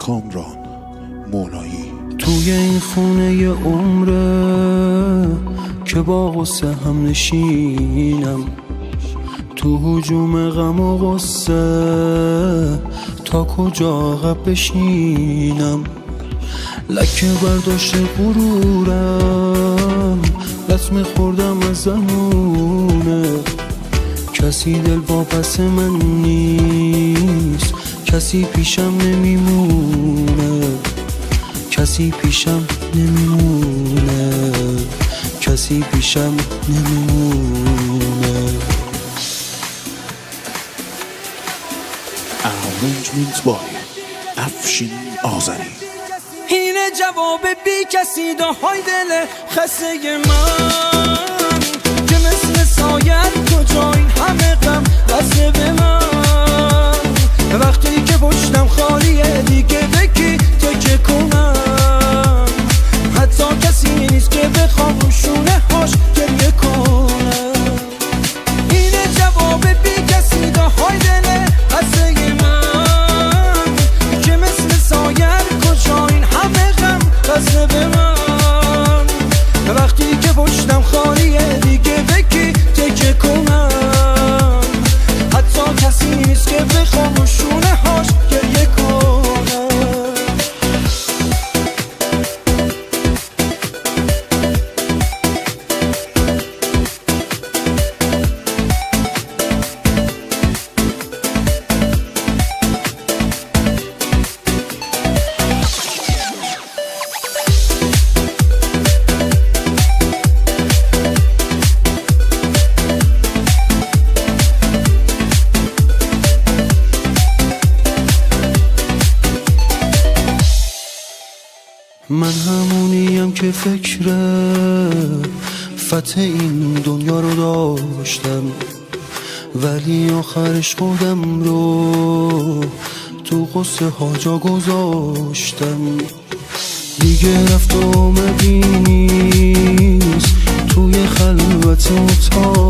کامران مولایی. توی این خونه یه عمره که با غصه هم نشینم، تو هجوم غم و غصه تا کجا عقب بشینم. لکه برداشت غرورم، لطمه خوردم از زمونه. کسی دل واپس من نیست، کسی پیشم نمیمونه، کسی پیشم نمیمونه، کسی پیشم نمیمونه. Arrangement by افشین آذری. اینه جواب بی کسی داهای دل خسته من که مثل سایر کجا این همه غم بسته به من. وقتی که پشتم خالیه دیگه بکی تکه کنم، حتی کسی نیست که بخوام روشونه هاش گریه کنم. اینه جواب بی کسی داهای دل خسته من که مثل سایر کجا این همه غم بسته به من. وقتی که پشتم خالیه دیگه بکی تکه کنم، حتی کسی نیست که بخوام روشونه هاش گریه کنم. من همونیم که فکر فتح این دنیا رو داشتم، ولی آخرش خودم رو تو قصه ها جا گذاشتم. دیگه رفت و آمدی نیست توی خلوت اتاق،